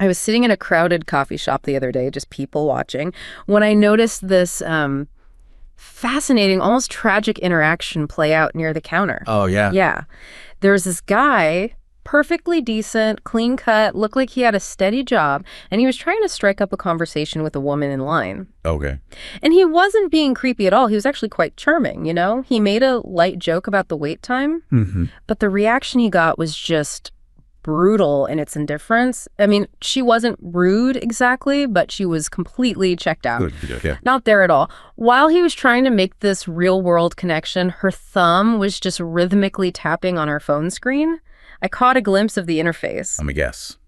I was sitting in a crowded coffee shop the other day, just people watching, when I noticed this fascinating, almost tragic interaction play out near the counter. Oh, yeah? Yeah. There was this guy, perfectly decent, clean cut, looked like he had a steady job, and he was trying to strike up a conversation with a woman in line. Okay. And he wasn't being creepy at all. He was actually quite charming, you know? He made a light joke about the wait time, but the reaction he got was just brutal in its indifference. I mean, she wasn't rude exactly, but she was completely checked out. Good, yeah. Not there at all. While he was trying to make this real-world connection, her thumb was just rhythmically tapping on her phone screen. I caught a glimpse of the interface. Let me guess.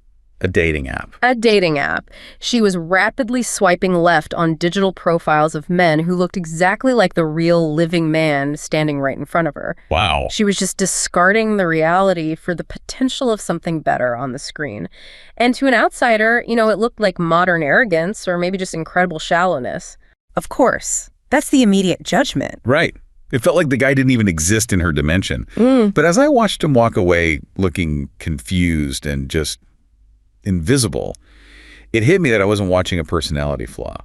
A dating app. A dating app. She was rapidly swiping left on digital profiles of men who looked exactly like the real living man standing right in front of her. Wow. She was just discarding the reality for the potential of something better on the screen. And to an outsider, you know, it looked like modern arrogance or maybe just incredible shallowness. Of course, that's the immediate judgment. Right. It felt like the guy didn't even exist in her dimension. But as I watched him walk away looking confused and just invisible, it hit me that I wasn't watching a personality flaw.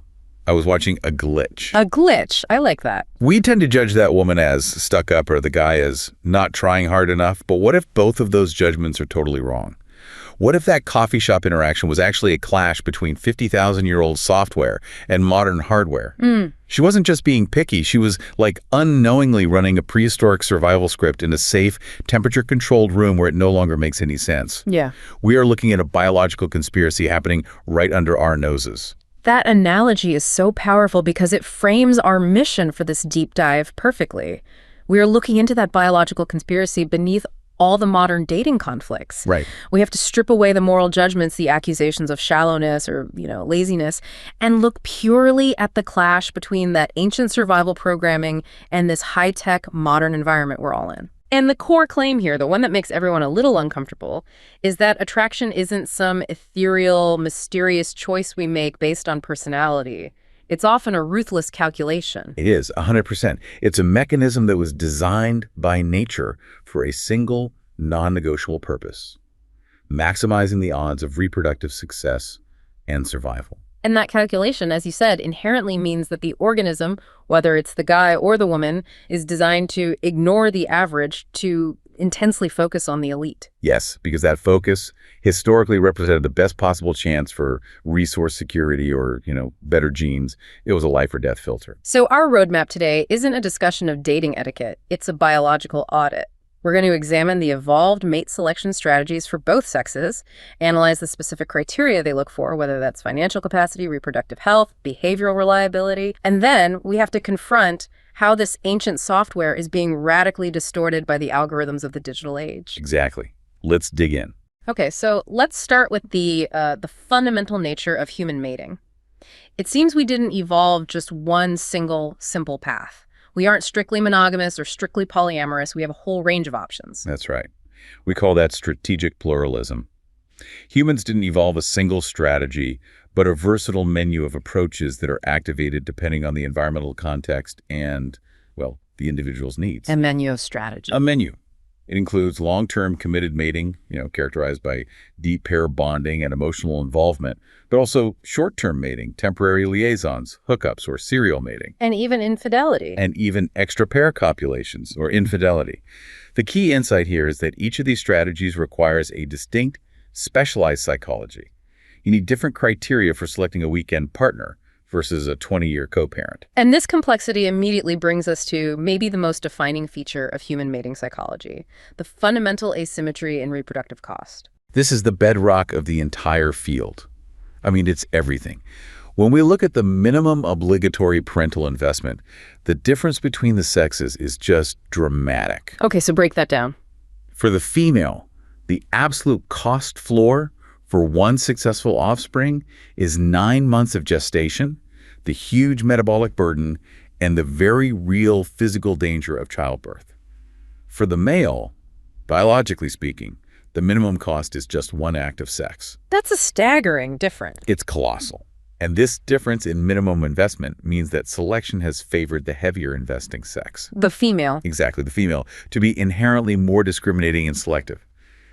I was watching a glitch. A glitch. I like that. We tend to judge that woman as stuck up or the guy as not trying hard enough, but what if both of those judgments are totally wrong? What if that coffee shop interaction was actually a clash between 50,000-year-old software and modern hardware? She wasn't just being picky. She was like unknowingly running a prehistoric survival script in a safe, temperature-controlled room where it no longer makes any sense. Yeah. We are looking at a biological conspiracy happening right under our noses. That analogy is so powerful because it frames our mission for this deep dive perfectly. We are looking into that biological conspiracy beneath all the modern dating conflicts. Right. We have to strip away the moral judgments, the accusations of shallowness or, laziness, and look purely at the clash between that ancient survival programming and this high-tech modern environment we're all in. And the core claim here, the one that makes everyone a little uncomfortable, is that attraction isn't some ethereal, mysterious choice we make based on personality. It's often a ruthless calculation. It is, 100%. It's a mechanism that was designed by nature for a single, non-negotiable purpose: maximizing the odds of reproductive success and survival. And that calculation, as you said, inherently means that the organism, whether it's the guy or the woman, is designed to ignore the average, to intensely focus on the elite. Yes, because that focus historically represented the best possible chance for resource security or, better genes. It was a life or death filter. So our roadmap today isn't a discussion of dating etiquette. It's a biological audit. We're going to examine the evolved mate selection strategies for both sexes, analyze the specific criteria they look for, whether that's financial capacity, reproductive health, behavioral reliability, and then we have to confront how this ancient software is being radically distorted by the algorithms of the digital age. Exactly. Let's dig in. Okay, so let's start with the fundamental nature of human mating. It seems we didn't evolve just one single, simple path. We aren't strictly monogamous or strictly polyamorous. We have a whole range of options. That's right. We call that strategic pluralism. Humans didn't evolve a single strategy, but a versatile menu of approaches that are activated depending on the environmental context and, the individual's needs. A menu of strategy. A menu. It includes long-term committed mating, characterized by deep pair bonding and emotional involvement, but also short-term mating, temporary liaisons, hookups, or serial mating. And even infidelity. And even extra-pair copulations, or infidelity. The key insight here is that each of these strategies requires a distinct, specialized psychology. You need different criteria for selecting a weekend partner versus a 20-year co-parent. And this complexity immediately brings us to maybe the most defining feature of human mating psychology, the fundamental asymmetry in reproductive cost. This is the bedrock of the entire field. I mean, it's everything. When we look at the minimum obligatory parental investment, the difference between the sexes is just dramatic. Okay, so break that down. For the female, the absolute cost floor for one successful offspring is 9 months of gestation, the huge metabolic burden, and the very real physical danger of childbirth. For the male, biologically speaking, the minimum cost is just one act of sex. That's a staggering difference. It's colossal. And this difference in minimum investment means that selection has favored the heavier investing sex. The female. Exactly, the female, to be inherently more discriminating and selective.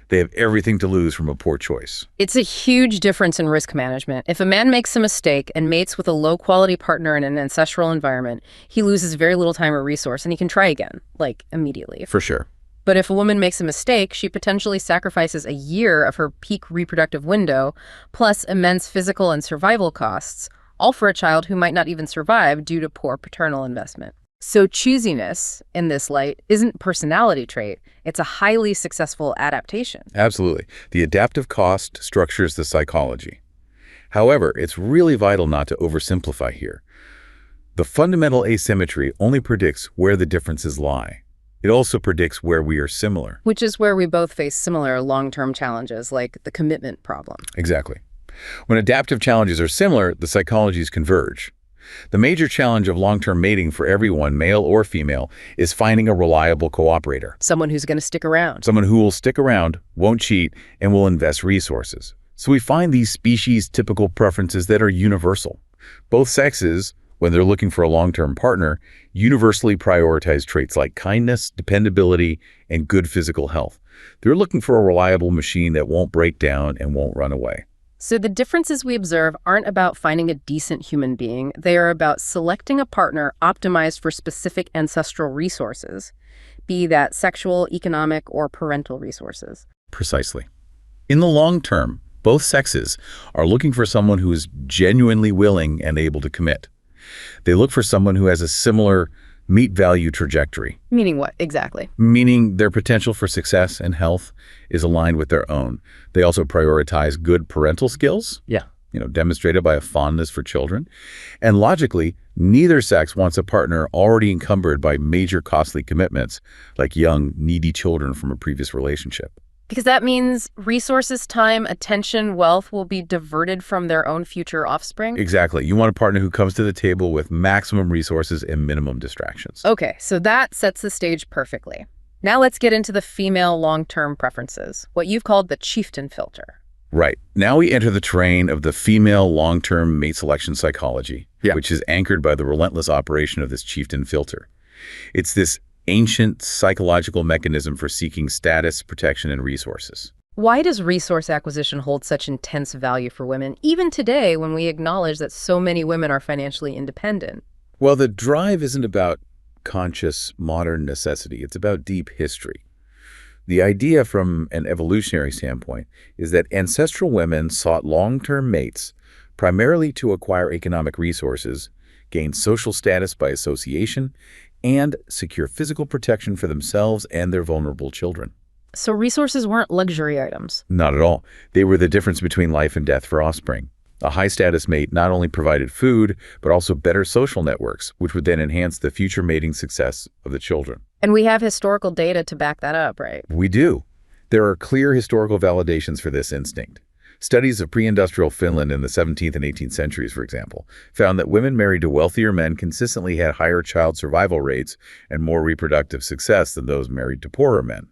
They have everything to lose from a poor choice. It's a huge difference in risk management. If a man makes a mistake and mates with a low-quality partner in an ancestral environment, he loses very little time or resource, and he can try again, like immediately. For sure. But if a woman makes a mistake, she potentially sacrifices a year of her peak reproductive window, plus immense physical and survival costs, all for a child who might not even survive due to poor paternal investment. So choosiness, in this light, isn't a personality trait. It's a highly successful adaptation. Absolutely. The adaptive cost structures the psychology. However, it's really vital not to oversimplify here. The fundamental asymmetry only predicts where the differences lie. It also predicts where we are similar. Which is where we both face similar long-term challenges, like the commitment problem. Exactly. When adaptive challenges are similar, the psychologies converge. The major challenge of long-term mating for everyone, male or female, is finding a reliable cooperator. Someone who's going to stick around. Someone who will stick around, won't cheat, and will invest resources. So we find these species-typical preferences that are universal. Both sexes, when they're looking for a long-term partner, universally prioritize traits like kindness, dependability, and good physical health. They're looking for a reliable machine that won't break down and won't run away. So the differences we observe aren't about finding a decent human being. They are about selecting a partner optimized for specific ancestral resources, be that sexual, economic, or parental resources. Precisely. In the long term, both sexes are looking for someone who is genuinely willing and able to commit. They look for someone who has a similar meat-value trajectory. Meaning what, exactly? Meaning their potential for success and health is aligned with their own. They also prioritize good parental skills, demonstrated by a fondness for children. And logically, neither sex wants a partner already encumbered by major costly commitments, like young, needy children from a previous relationship. Because that means resources, time, attention, wealth will be diverted from their own future offspring? Exactly. You want a partner who comes to the table with maximum resources and minimum distractions. Okay, so that sets the stage perfectly. Now let's get into the female long-term preferences, what you've called the Chieftain filter. Right. Now we enter the terrain of the female long-term mate selection psychology, which is anchored by the relentless operation of this Chieftain filter. It's this ancient psychological mechanism for seeking status, protection, and resources. Why does resource acquisition hold such intense value for women, even today when we acknowledge that so many women are financially independent? Well, the drive isn't about conscious modern necessity. It's about deep history. The idea from an evolutionary standpoint is that ancestral women sought long-term mates primarily to acquire economic resources, gain social status by association, and secure physical protection for themselves and their vulnerable children. So resources weren't luxury items? Not at all. They were the difference between life and death for offspring. A high-status mate not only provided food, but also better social networks, which would then enhance the future mating success of the children. And we have historical data to back that up, right? We do. There are clear historical validations for this instinct. Studies of pre-industrial Finland in the 17th and 18th centuries, for example, found that women married to wealthier men consistently had higher child survival rates and more reproductive success than those married to poorer men.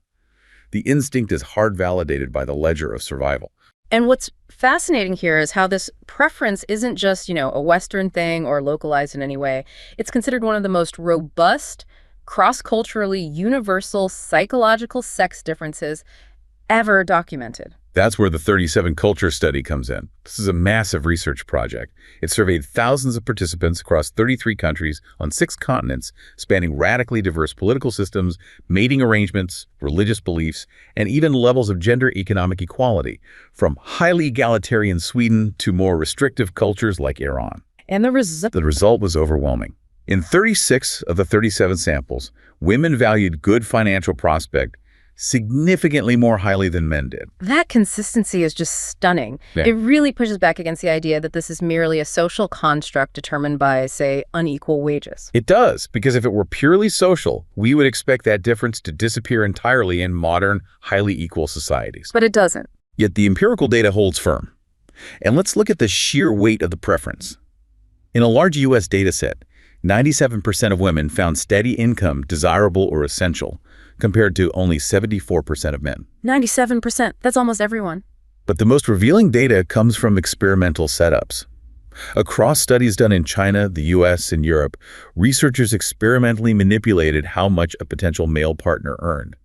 The instinct is hard validated by the ledger of survival. And what's fascinating here is how this preference isn't just, a Western thing or localized in any way. It's considered one of the most robust, cross-culturally universal psychological sex differences ever documented. That's where the 37 Culture Study comes in. This is a massive research project. It surveyed thousands of participants across 33 countries on 6 continents, spanning radically diverse political systems, mating arrangements, religious beliefs, and even levels of gender economic equality, from highly egalitarian Sweden to more restrictive cultures like Iran. And the result was overwhelming. In 36 of the 37 samples, women valued good financial prospect significantly more highly than men did. That consistency is just stunning. Yeah. It really pushes back against the idea that this is merely a social construct determined by, say, unequal wages. It does, because if it were purely social, we would expect that difference to disappear entirely in modern, highly equal societies. But it doesn't. Yet the empirical data holds firm. And let's look at the sheer weight of the preference. In a large U.S. data set, 97% of women found steady income desirable or essential, compared to only 74% of men. 97%. That's almost everyone. But the most revealing data comes from experimental setups. Across studies done in China, the US, and Europe, researchers experimentally manipulated how much a potential male partner earned.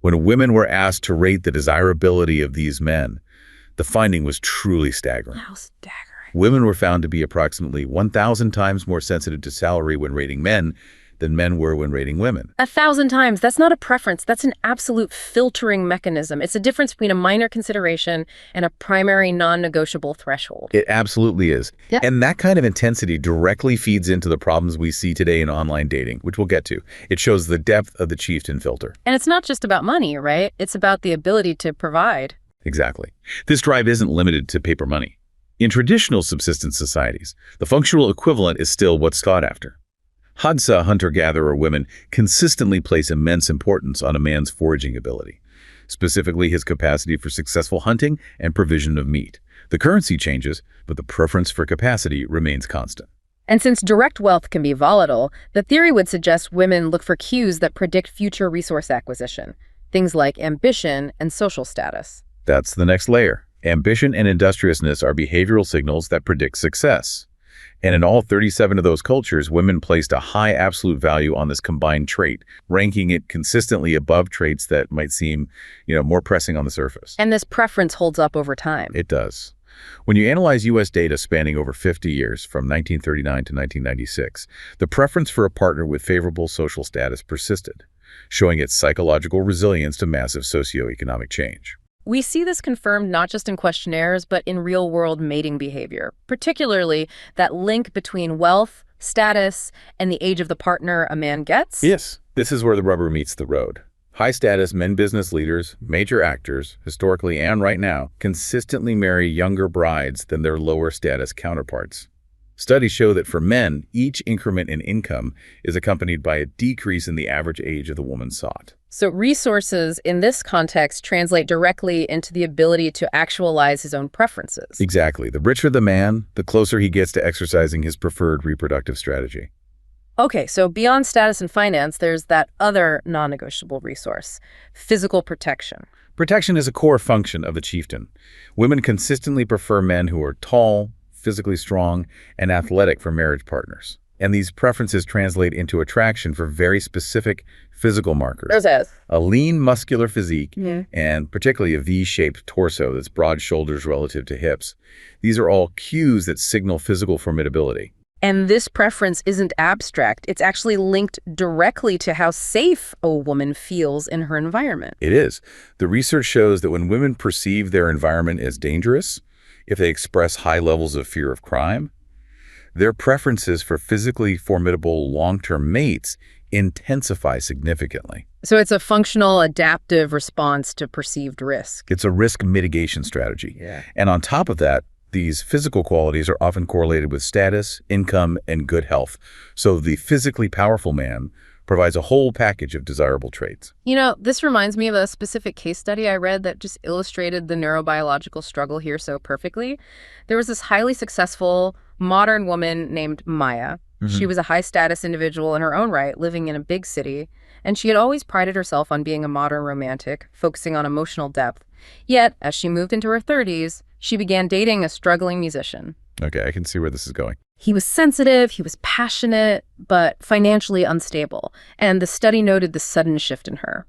When women were asked to rate the desirability of these men, the finding was truly staggering. How staggering. Women were found to be approximately 1,000 times more sensitive to salary when rating men than men were when rating women. 1,000 times. That's not a preference. That's an absolute filtering mechanism. It's a difference between a minor consideration and a primary non-negotiable threshold. It absolutely is. Yeah. And that kind of intensity directly feeds into the problems we see today in online dating, which we'll get to. It shows the depth of the Chieftain filter. And it's not just about money, right? It's about the ability to provide. Exactly. This drive isn't limited to paper money. In traditional subsistence societies, the functional equivalent is still what's sought after. Hadza hunter-gatherer women consistently place immense importance on a man's foraging ability, specifically his capacity for successful hunting and provision of meat. The currency changes, but the preference for capacity remains constant. And since direct wealth can be volatile, the theory would suggest women look for cues that predict future resource acquisition, things like ambition and social status. That's the next layer. Ambition and industriousness are behavioral signals that predict success. And in all 37 of those cultures, women placed a high absolute value on this combined trait, ranking it consistently above traits that might seem, more pressing on the surface. And this preference holds up over time. It does. When you analyze U.S. data spanning over 50 years, from 1939 to 1996, the preference for a partner with favorable social status persisted, showing its psychological resilience to massive socioeconomic change. We see this confirmed not just in questionnaires, but in real-world mating behavior, particularly that link between wealth, status, and the age of the partner a man gets. Yes, this is where the rubber meets the road. High-status men business leaders, major actors, historically and right now, consistently marry younger brides than their lower-status counterparts. Studies show that for men, each increment in income is accompanied by a decrease in the average age of the woman sought. So resources in this context translate directly into the ability to actualize his own preferences. Exactly. The richer the man, the closer he gets to exercising his preferred reproductive strategy. Okay, so beyond status and finance, there's that other non-negotiable resource, physical protection. Protection is a core function of the chieftain. Women consistently prefer men who are tall, physically strong, and athletic for marriage partners. And these preferences translate into attraction for very specific physical markers. A lean, muscular physique, and particularly a V-shaped torso that's broad shoulders relative to hips. These are all cues that signal physical formidability. And this preference isn't abstract. It's actually linked directly to how safe a woman feels in her environment. It is. The research shows that when women perceive their environment as dangerous, if they express high levels of fear of crime, their preferences for physically formidable long-term mates intensify significantly. So it's a functional, adaptive response to perceived risk. It's a risk mitigation strategy. Yeah. And on top of that, these physical qualities are often correlated with status, income, and good health. So the physically powerful man provides a whole package of desirable traits. This reminds me of a specific case study I read that just illustrated the neurobiological struggle here so perfectly. There was this highly successful modern woman named Maya. She was a high-status individual in her own right, living in a big city, and she had always prided herself on being a modern romantic, focusing on emotional depth. Yet, as she moved into her 30s, she began dating a struggling musician. Okay, I can see where this is going. He was sensitive, he was passionate, but financially unstable, and the study noted the sudden shift in her.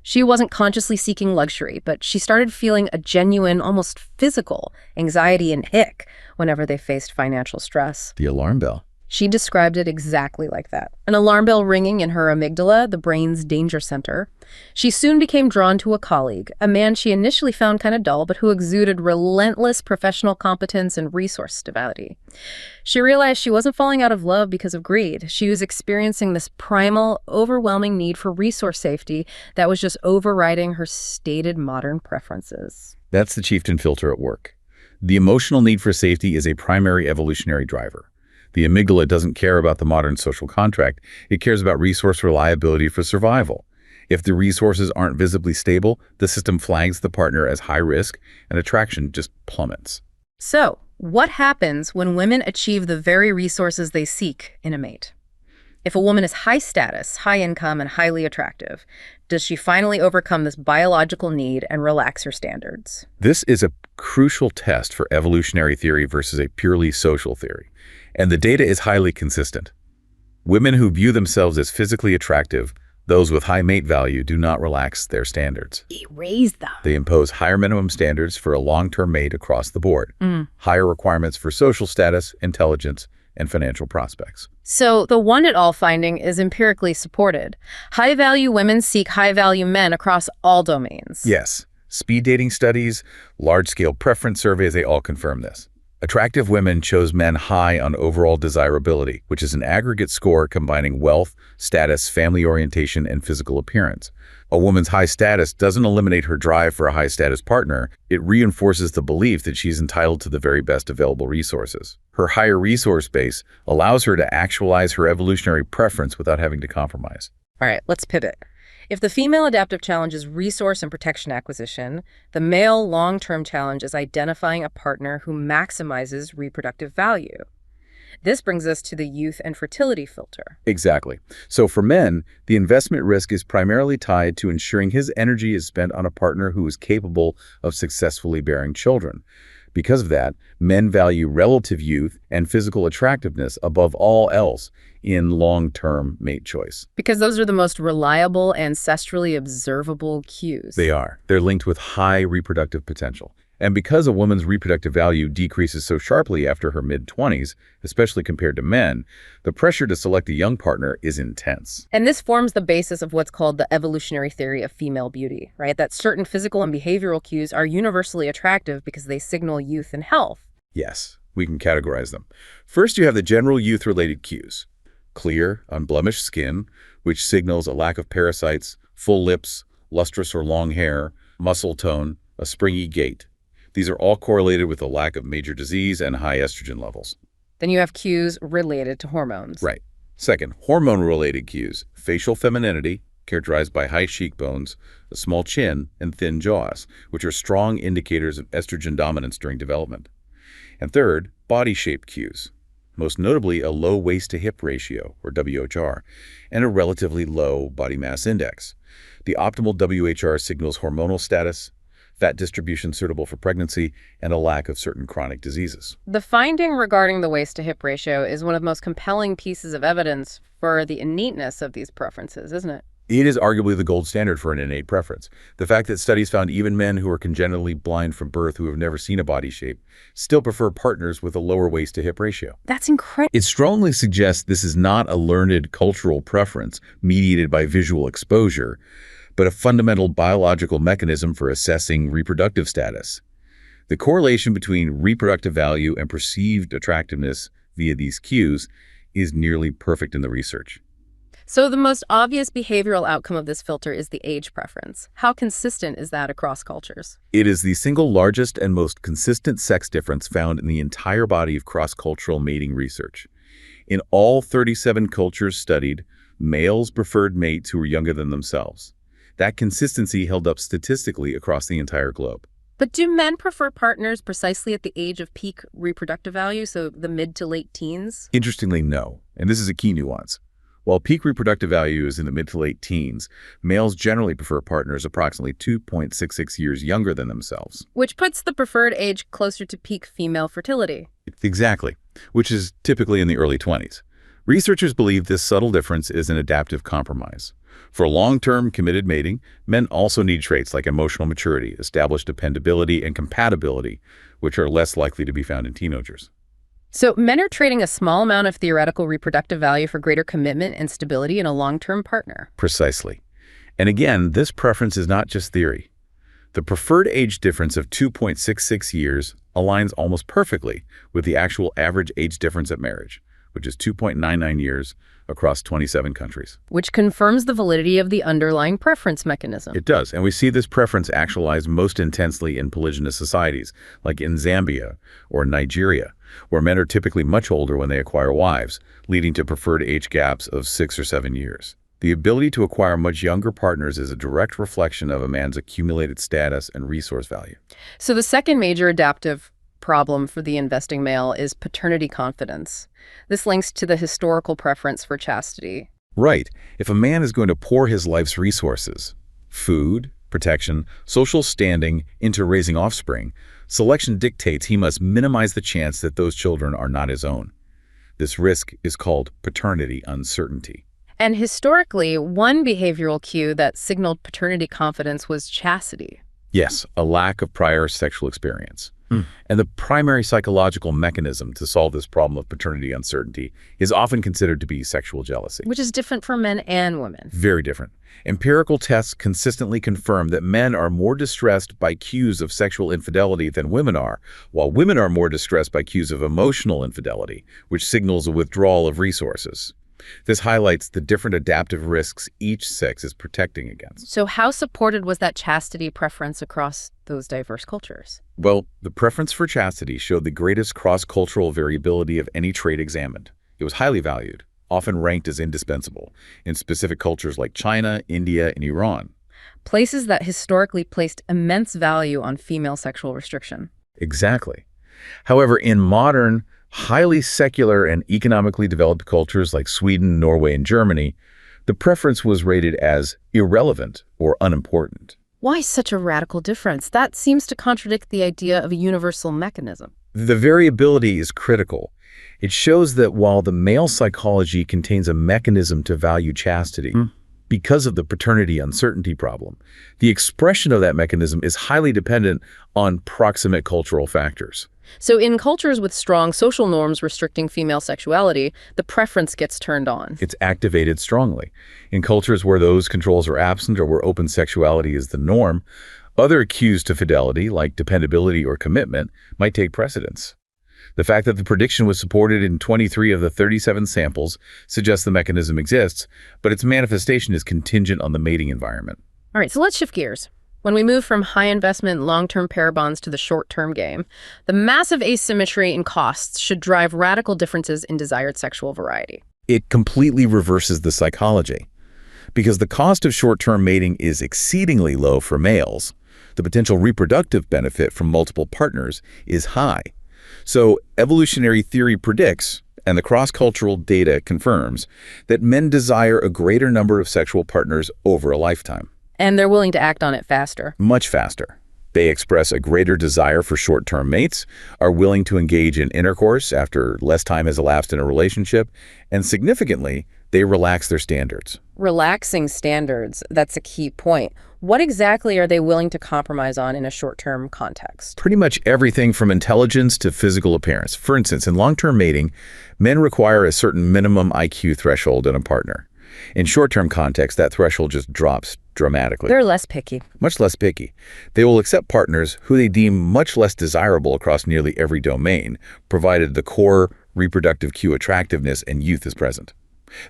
She wasn't consciously seeking luxury, but she started feeling a genuine, almost physical anxiety and ick whenever they faced financial stress. The alarm bell. She described it exactly like that. An alarm bell ringing in her amygdala, the brain's danger center. She soon became drawn to a colleague, a man she initially found kind of dull, but who exuded relentless professional competence and resource stability. She realized she wasn't falling out of love because of greed. She was experiencing this primal, overwhelming need for resource safety that was just overriding her stated modern preferences. That's the chieftain filter at work. The emotional need for safety is a primary evolutionary driver. The amygdala doesn't care about the modern social contract. It cares about resource reliability for survival. If the resources aren't visibly stable, the system flags the partner as high risk, and attraction just plummets. So, what happens when women achieve the very resources they seek in a mate? If a woman is high status, high income, and highly attractive, does she finally overcome this biological need and relax her standards? This is a crucial test for evolutionary theory versus a purely social theory. And the data is highly consistent. Women who view themselves as physically attractive Those with high mate value do not relax their standards. They raise them. They impose higher minimum standards for a long-term mate across the board, higher requirements for social status, intelligence, and financial prospects. So the one-it-all finding is empirically supported. High-value women seek high-value men across all domains. Yes, speed dating studies, large-scale preference surveys, they all confirm this. Attractive women chose men high on overall desirability, which is an aggregate score combining wealth, status, family orientation, and physical appearance. A woman's high status doesn't eliminate her drive for a high-status partner. It reinforces the belief that she's entitled to the very best available resources. Her higher resource base allows her to actualize her evolutionary preference without having to compromise. All right, let's pivot. If the female adaptive challenge is resource and protection acquisition, the male long-term challenge is identifying a partner who maximizes reproductive value. This brings us to the youth and fertility filter. Exactly. So for men, the investment risk is primarily tied to ensuring his energy is spent on a partner who is capable of successfully bearing children. Because of that, men value relative youth and physical attractiveness above all else in long-term mate choice. Because those are the most reliable, ancestrally observable cues. They are. They're linked with high reproductive potential. And because a woman's reproductive value decreases so sharply after her mid-20s, especially compared to men, the pressure to select a young partner is intense. And this forms the basis of what's called the evolutionary theory of female beauty, right? That certain physical and behavioral cues are universally attractive because they signal youth and health. Yes, we can categorize them. First, you have the general youth-related cues. Clear, unblemished skin, which signals a lack of parasites, full lips, lustrous or long hair, muscle tone, a springy gait. These are all correlated with a lack of major disease and high estrogen levels. Then you have cues related to hormones. Right. Second, hormone-related cues. Facial femininity, characterized by high cheekbones, a small chin, and thin jaws, which are strong indicators of estrogen dominance during development. And third, body shape cues, most notably a low waist-to-hip ratio, or WHR, and a relatively low body mass index. The optimal WHR signals hormonal status, fat distribution suitable for pregnancy, and a lack of certain chronic diseases. The finding regarding the waist-to-hip ratio is one of the most compelling pieces of evidence for the innateness of these preferences, isn't it? It is arguably the gold standard for an innate preference. The fact that studies found even men who are congenitally blind from birth who have never seen a body shape still prefer partners with a lower waist-to-hip ratio. That's incredible. It strongly suggests this is not a learned cultural preference mediated by visual exposure, but a fundamental biological mechanism for assessing reproductive status. The correlation between reproductive value and perceived attractiveness via these cues is nearly perfect in the research. So the most obvious behavioral outcome of this filter is the age preference. How consistent is that across cultures? It is the single largest and most consistent sex difference found in the entire body of cross-cultural mating research. In all 37 cultures studied, males preferred mates who were younger than themselves. That consistency held up statistically across the entire globe. But do men prefer partners precisely at the age of peak reproductive value, so the mid to late teens? Interestingly, no. And this is a key nuance. While peak reproductive value is in the mid to late teens, males generally prefer partners approximately 2.66 years younger than themselves. Which puts the preferred age closer to peak female fertility. Exactly, which is typically in the early 20s. Researchers believe this subtle difference is an adaptive compromise. For long-term committed mating, men also need traits like emotional maturity, established dependability, and compatibility, which are less likely to be found in teenagers. So men are trading a small amount of theoretical reproductive value for greater commitment and stability in a long-term partner. Precisely. And again, this preference is not just theory. The preferred age difference of 2.66 years aligns almost perfectly with the actual average age difference at marriage, which is 2.99 years across 27 countries. Which confirms the validity of the underlying preference mechanism. It does, and we see this preference actualized most intensely in polygynous societies, like in Zambia or Nigeria, where men are typically much older when they acquire wives, leading to preferred age gaps of 6 or 7 years. The ability to acquire much younger partners is a direct reflection of a man's accumulated status and resource value. So the second major adaptive problem for the investing male is paternity confidence. This links to the historical preference for chastity. Right. If a man is going to pour his life's resources, food, protection, social standing, into raising offspring, selection dictates he must minimize the chance that those children are not his own. This risk is called paternity uncertainty. And historically, one behavioral cue that signaled paternity confidence was chastity. Yes, a lack of prior sexual experience. And the primary psychological mechanism to solve this problem of paternity uncertainty is often considered to be sexual jealousy. Which is different for men and women. Very different. Empirical tests consistently confirm that men are more distressed by cues of sexual infidelity than women are, while women are more distressed by cues of emotional infidelity, which signals a withdrawal of resources. This highlights the different adaptive risks each sex is protecting against. So how supported was that chastity preference across those diverse cultures? Well, the preference for chastity showed the greatest cross-cultural variability of any trait examined. It was highly valued, often ranked as indispensable, in specific cultures like China, India, and Iran. Places that historically placed immense value on female sexual restriction. Exactly. However, in modern, highly secular and economically developed cultures like Sweden, Norway, and Germany, the preference was rated as irrelevant or unimportant. Why such a radical difference? That seems to contradict the idea of a universal mechanism. The variability is critical. It shows that while the male psychology contains a mechanism to value chastity, because of the paternity uncertainty problem, the expression of that mechanism is highly dependent on proximate cultural factors. So in cultures with strong social norms restricting female sexuality, the preference gets turned on. It's activated strongly. In cultures where those controls are absent or where open sexuality is the norm, other cues to fidelity, like dependability or commitment, might take precedence. The fact that the prediction was supported in 23 of the 37 samples suggests the mechanism exists, but its manifestation is contingent on the mating environment. All right, so let's shift gears. When we move from high investment, long-term pair bonds to the short-term game, the massive asymmetry in costs should drive radical differences in desired sexual variety. It completely reverses the psychology. Because the cost of short-term mating is exceedingly low for males, the potential reproductive benefit from multiple partners is high. So evolutionary theory predicts, and the cross-cultural data confirms, that men desire a greater number of sexual partners over a lifetime. And they're willing to act on it faster. Much faster. They express a greater desire for short-term mates, are willing to engage in intercourse after less time has elapsed in a relationship, and significantly, they relax their standards. Relaxing standards, that's a key point. What exactly are they willing to compromise on in a short-term context? Pretty much everything from intelligence to physical appearance. For instance, in long-term mating, men require a certain minimum IQ threshold in a partner. In short-term context, that threshold just drops dramatically. They're less picky. Much less picky. They will accept partners who they deem much less desirable across nearly every domain, provided the core reproductive cue attractiveness and youth is present.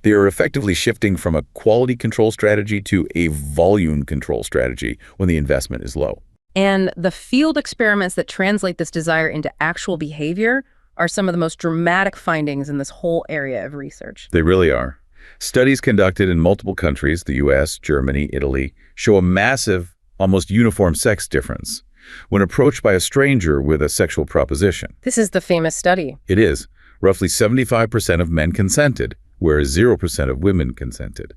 They are effectively shifting from a quality control strategy to a volume control strategy when the investment is low. And the field experiments that translate this desire into actual behavior are some of the most dramatic findings in this whole area of research. They really are. Studies conducted in multiple countries, the US, Germany, Italy, show a massive, almost uniform sex difference when approached by a stranger with a sexual proposition. This is the famous study. It is. Roughly 75% of men consented, whereas 0% of women consented.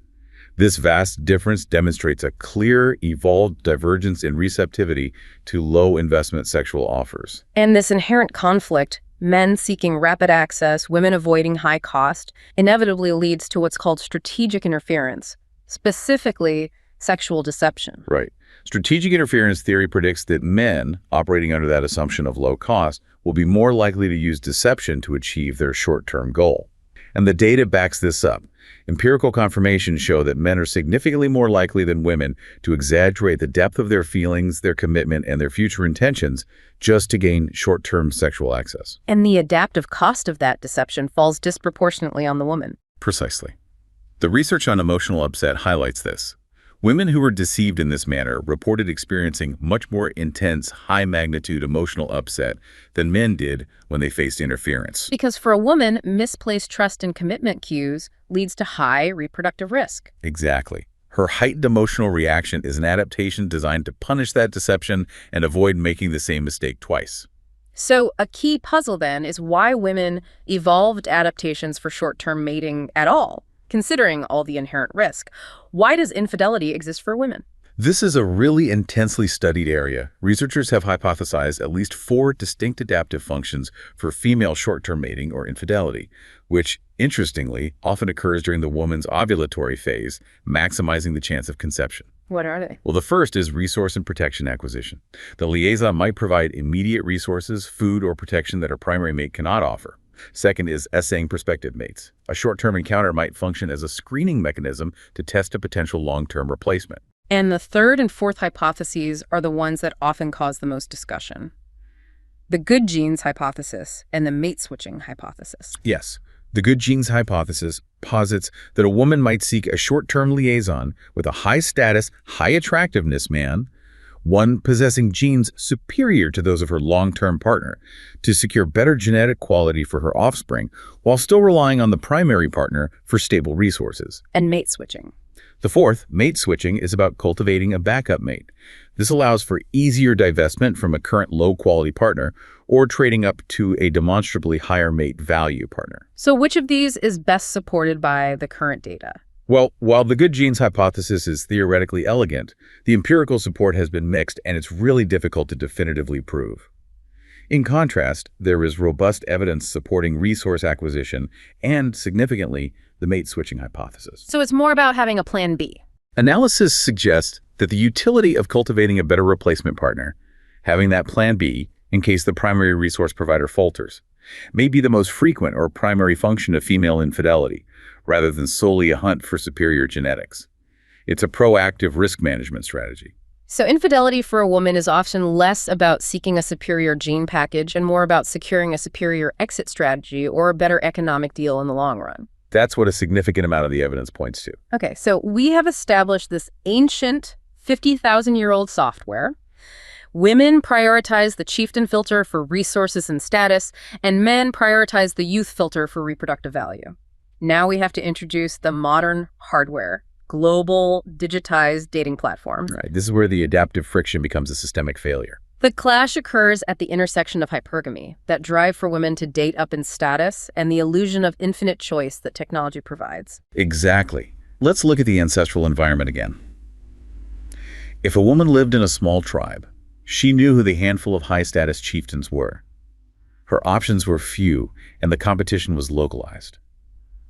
This vast difference demonstrates a clear, evolved divergence in receptivity to low-investment sexual offers. And this inherent conflict, men seeking rapid access, women avoiding high cost, inevitably leads to what's called strategic interference, specifically sexual deception. Right. Strategic interference theory predicts that men, operating under that assumption of low cost, will be more likely to use deception to achieve their short-term goal. And the data backs this up. Empirical confirmations show that men are significantly more likely than women to exaggerate the depth of their feelings, their commitment, and their future intentions just to gain short-term sexual access. And the adaptive cost of that deception falls disproportionately on the woman. Precisely. The research on emotional upset highlights this. Women who were deceived in this manner reported experiencing much more intense, high-magnitude emotional upset than men did when they faced interference. Because for a woman, misplaced trust and commitment cues leads to high reproductive risk. Exactly. Her heightened emotional reaction is an adaptation designed to punish that deception and avoid making the same mistake twice. So a key puzzle then is why women evolved adaptations for short-term mating at all, considering all the inherent risk. Why does infidelity exist for women? This is a really intensely studied area. Researchers have hypothesized at least 4 distinct adaptive functions for female short-term mating or infidelity, which, interestingly, often occurs during the woman's ovulatory phase, maximizing the chance of conception. What are they? Well, the first is resource and protection acquisition. The liaison might provide immediate resources, food, or protection that her primary mate cannot offer. Second is essaying prospective mates. A short-term encounter might function as a screening mechanism to test a potential long-term replacement. And the third and fourth hypotheses are the ones that often cause the most discussion. The good genes hypothesis and the mate-switching hypothesis. Yes, the good genes hypothesis posits that a woman might seek a short-term liaison with a high-status, high-attractiveness man, one possessing genes superior to those of her long-term partner, to secure better genetic quality for her offspring while still relying on the primary partner for stable resources. And mate-switching. The fourth, mate switching, is about cultivating a backup mate. This allows for easier divestment from a current low-quality partner or trading up to a demonstrably higher mate value partner. So which of these is best supported by the current data? Well, while the good genes hypothesis is theoretically elegant, the empirical support has been mixed and it's really difficult to definitively prove. In contrast, there is robust evidence supporting resource acquisition and, significantly, the mate-switching hypothesis. So it's more about having a plan B. Analysis suggests that the utility of cultivating a better replacement partner, having that plan B in case the primary resource provider falters, may be the most frequent or primary function of female infidelity, rather than solely a hunt for superior genetics. It's a proactive risk management strategy. So infidelity for a woman is often less about seeking a superior gene package and more about securing a superior exit strategy or a better economic deal in the long run. That's what a significant amount of the evidence points to. Okay, so we have established this ancient 50,000-year-old software. Women prioritize the Chieftain filter for resources and status, and men prioritize the youth filter for reproductive value. Now we have to introduce the modern hardware, global, digitized dating platforms. Right. This is where the adaptive friction becomes a systemic failure. The clash occurs at the intersection of hypergamy, that drive for women to date up in status, and the illusion of infinite choice that technology provides. Exactly. Let's look at the ancestral environment again. If a woman lived in a small tribe, she knew who the handful of high-status chieftains were. Her options were few, and the competition was localized.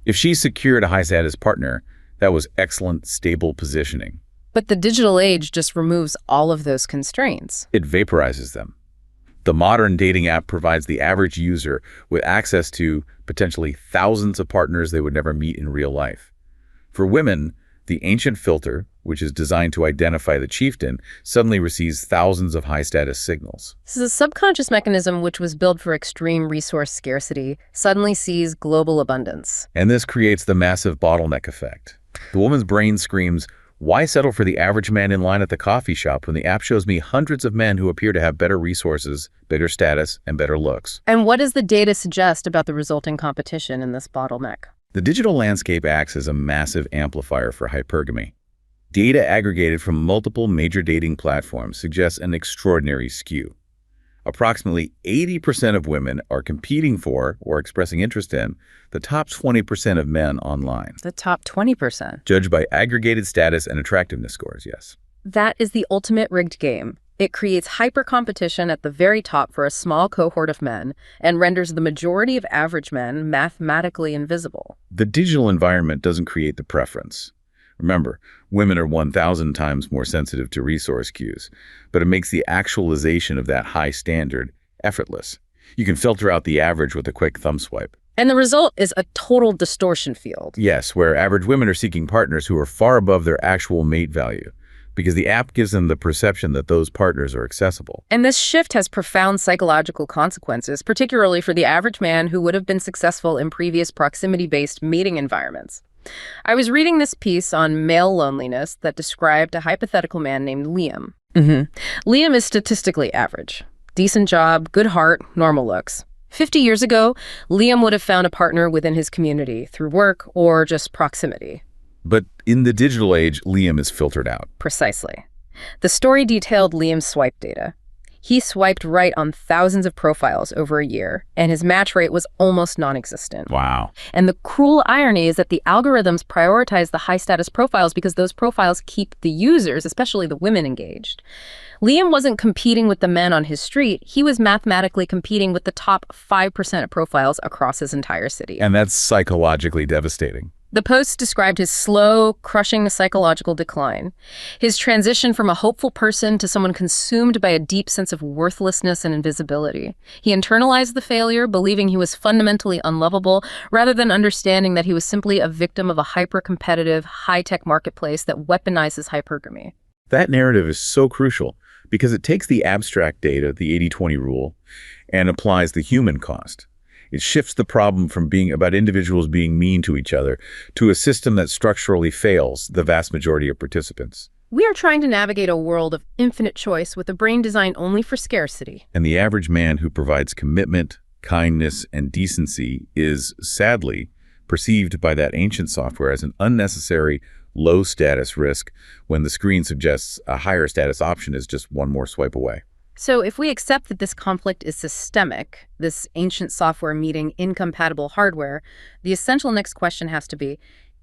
If she secured a high-status partner, that was excellent, stable positioning. But the digital age just removes all of those constraints. It vaporizes them. The modern dating app provides the average user with access to potentially thousands of partners they would never meet in real life. For women, the ancient filter, which is designed to identify the chieftain, suddenly receives thousands of high-status signals. This is a subconscious mechanism which was built for extreme resource scarcity, suddenly sees global abundance. And this creates the massive bottleneck effect. The woman's brain screams, "Why settle for the average man in line at the coffee shop when the app shows me hundreds of men who appear to have better resources, better status, and better looks?" And what does the data suggest about the resulting competition in this bottleneck? The digital landscape acts as a massive amplifier for hypergamy. Data aggregated from multiple major dating platforms suggests an extraordinary skew. Approximately 80% of women are competing for or expressing interest in the top 20% of men online. The top 20%. Judged by aggregated status and attractiveness scores, yes. That is the ultimate rigged game. It creates hyper-competition at the very top for a small cohort of men and renders the majority of average men mathematically invisible. The digital environment doesn't create the preference. Remember, women are 1,000 times more sensitive to resource cues, but it makes the actualization of that high standard effortless. You can filter out the average with a quick thumb swipe. And the result is a total distortion field. Yes, where average women are seeking partners who are far above their actual mate value, because the app gives them the perception that those partners are accessible. And this shift has profound psychological consequences, particularly for the average man who would have been successful in previous proximity-based mating environments. I was reading this piece on male loneliness that described a hypothetical man named Liam. Liam is statistically average. Decent job, good heart, normal looks. 50 years ago, Liam would have found a partner within his community through work or just proximity. But in the digital age, Liam is filtered out. Precisely. The story detailed Liam's swipe data. He swiped right on thousands of profiles over a year, and his match rate was almost non-existent. Wow. And the cruel irony is that the algorithms prioritize the high-status profiles because those profiles keep the users, especially the women, engaged. Liam wasn't competing with the men on his street. He was mathematically competing with the top 5% of profiles across his entire city. And that's psychologically devastating. The post described his slow, crushing psychological decline, his transition from a hopeful person to someone consumed by a deep sense of worthlessness and invisibility. He internalized the failure, believing he was fundamentally unlovable, rather than understanding that he was simply a victim of a hyper-competitive, high-tech marketplace that weaponizes hypergamy. That narrative is so crucial because it takes the abstract data, the 80-20 rule, and applies the human cost. It shifts the problem from being about individuals being mean to each other to a system that structurally fails the vast majority of participants. We are trying to navigate a world of infinite choice with a brain designed only for scarcity. And the average man who provides commitment, kindness, and decency is, sadly, perceived by that ancient software as an unnecessary, low-status risk when the screen suggests a higher-status option is just one more swipe away. So if we accept that this conflict is systemic, this ancient software meeting incompatible hardware, the essential next question has to be,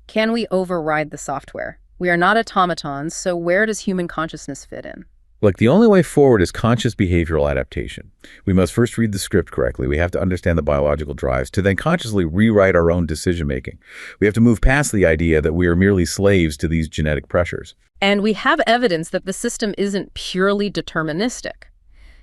can we override the software? We are not automatons, so where does human consciousness fit in? Like, the only way forward is conscious behavioral adaptation. We must first read the script correctly. We have to understand the biological drives to then consciously rewrite our own decision-making. We have to move past the idea that we are merely slaves to these genetic pressures. And we have evidence that the system isn't purely deterministic.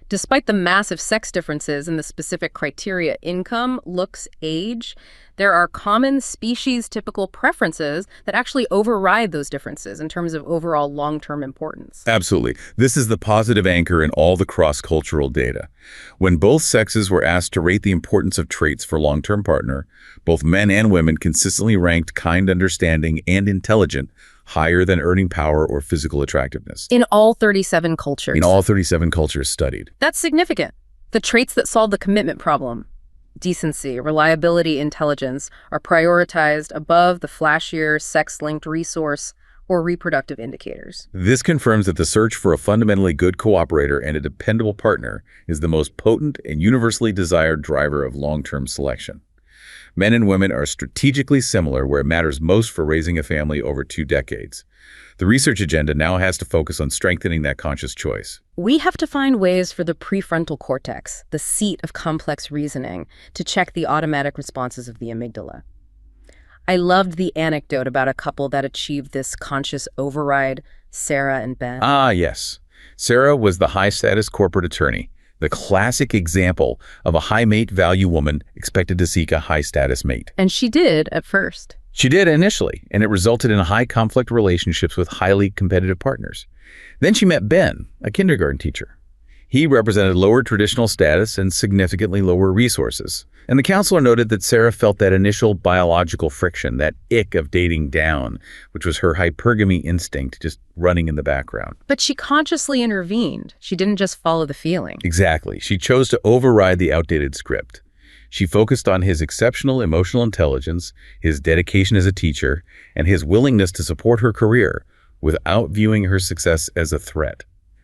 Despite the massive sex differences in the specific criteria, income, looks, age, there are common species-typical preferences that actually override those differences in terms of overall long-term importance. Absolutely. This is the positive anchor in all the cross-cultural data. When both sexes were asked to rate the importance of traits for long-term partner, both men and women consistently ranked kind, understanding, and intelligent higher than earning power or physical attractiveness. In all 37 cultures. In all 37 cultures studied. That's significant. The traits that solve the commitment problem, decency, reliability, intelligence, are prioritized above the flashier, sex-linked resource or reproductive indicators. This confirms that the search for a fundamentally good cooperator and a dependable partner is the most potent and universally desired driver of long-term selection. Men and women are strategically similar where it matters most for raising a family over 2 decades. The research agenda now has to focus on strengthening that conscious choice. We have to find ways for the prefrontal cortex, the seat of complex reasoning, to check the automatic responses of the amygdala. I loved the anecdote about a couple that achieved this conscious override, Sarah and Ben. Ah, yes. Sarah was the high-status corporate attorney, the classic example of a high-mate value woman expected to seek a high-status mate. And she did at first. She did initially, and it resulted in high-conflict relationships with highly competitive partners. Then she met Ben, a kindergarten teacher. He represented lower traditional status and significantly lower resources. And the counselor noted that Sarah felt that initial biological friction, that ick of dating down, which was her hypergamy instinct just running in the background. But she consciously intervened. She didn't just follow the feeling. Exactly. She chose to override the outdated script. She focused on his exceptional emotional intelligence, his dedication as a teacher, and his willingness to support her career without viewing her success as a threat,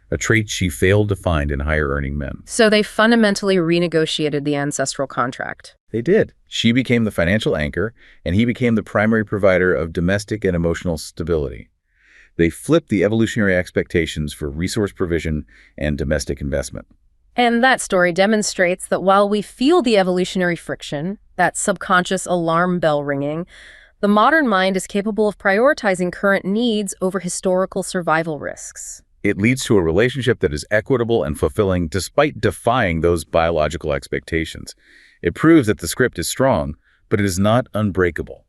a trait she failed to find in higher-earning men. So they fundamentally renegotiated the ancestral contract. They did. She became the financial anchor, and he became the primary provider of domestic and emotional stability. They flipped the evolutionary expectations for resource provision and domestic investment. And that story demonstrates that while we feel the evolutionary friction, that subconscious alarm bell ringing, the modern mind is capable of prioritizing current needs over historical survival risks. It leads to a relationship that is equitable and fulfilling despite defying those biological expectations. It proves that the script is strong, but it is not unbreakable.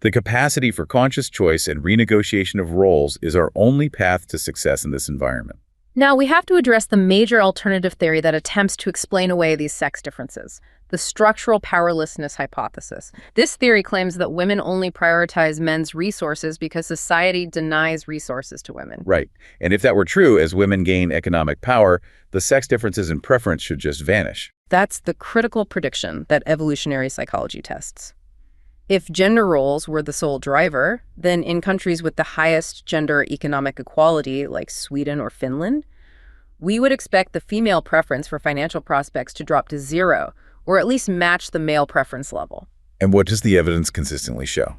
The capacity for conscious choice and renegotiation of roles is our only path to success in this environment. Now, we have to address the major alternative theory that attempts to explain away these sex differences, the structural powerlessness hypothesis. This theory claims that women only prioritize men's resources because society denies resources to women. Right. And if that were true, as women gain economic power, the sex differences in preference should just vanish. That's the critical prediction that evolutionary psychology tests. If gender roles were the sole driver, then in countries with the highest gender economic equality, like Sweden or Finland, We would expect the female preference for financial prospects to drop to zero, or at least match the male preference level. And what does the evidence consistently show?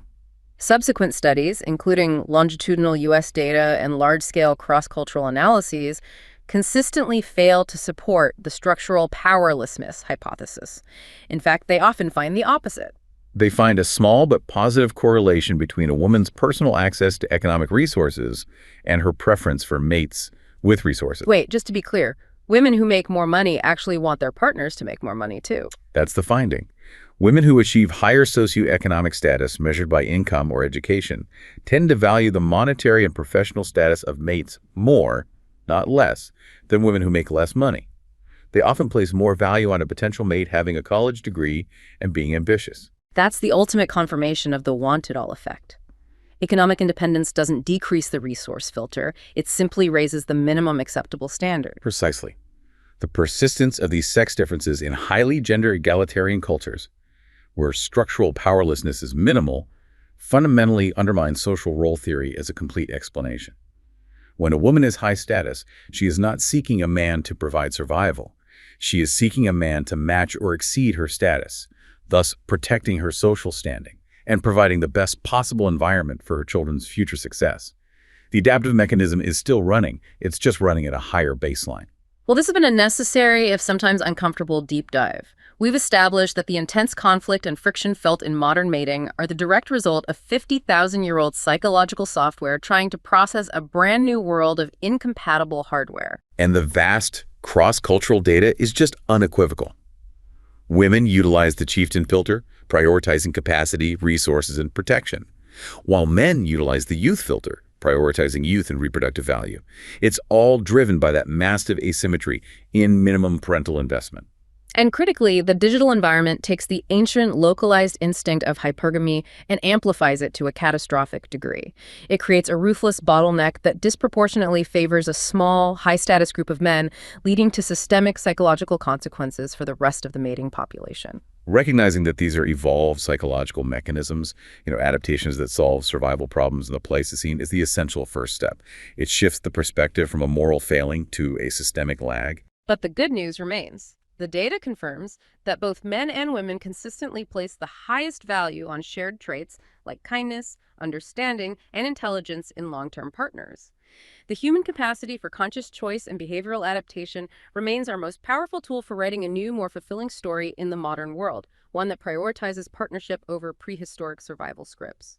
Subsequent studies, including longitudinal U.S. data and large-scale cross-cultural analyses, consistently fail to support the structural powerlessness hypothesis. In fact, they often find the opposite. They find a small but positive correlation between a woman's personal access to economic resources and her preference for mates with resources. Wait, just to be clear, women who make more money actually want their partners to make more money, too. That's the finding. Women who achieve higher socioeconomic status measured by income or education tend to value the monetary and professional status of mates more, not less, than women who make less money. They often place more value on a potential mate having a college degree and being ambitious. That's the ultimate confirmation of the want-it-all effect. Economic independence doesn't decrease the resource filter, it simply raises the minimum acceptable standard. Precisely. The persistence of these sex differences in highly gender egalitarian cultures, where structural powerlessness is minimal, fundamentally undermines social role theory as a complete explanation. When a woman is high status, she is not seeking a man to provide survival. She is seeking a man to match or exceed her status, thus protecting her social standing and providing the best possible environment for her children's future success. The adaptive mechanism is still running, it's just running at a higher baseline. Well, this has been a necessary, if sometimes uncomfortable, deep dive. We've established that the intense conflict and friction felt in modern mating are the direct result of 50,000-year-old psychological software trying to process a brand new world of incompatible hardware. And the vast cross-cultural data is just unequivocal. Women utilize the Chieftain filter, prioritizing capacity, resources, and protection, while men utilize the youth filter, prioritizing youth and reproductive value. It's all driven by that massive asymmetry in minimum parental investment. And critically, the digital environment takes the ancient localized instinct of hypergamy and amplifies it to a catastrophic degree. It creates a ruthless bottleneck that disproportionately favors a small, high-status group of men, leading to systemic psychological consequences for the rest of the mating population. Recognizing that these are evolved psychological mechanisms, adaptations that solve survival problems in the Pleistocene, is the essential first step. It shifts the perspective from a moral failing to a systemic lag. But the good news remains. The data confirms that both men and women consistently place the highest value on shared traits like kindness, understanding, and intelligence in long-term partners. The human capacity for conscious choice and behavioral adaptation remains our most powerful tool for writing a new, more fulfilling story in the modern world, one that prioritizes partnership over prehistoric survival scripts.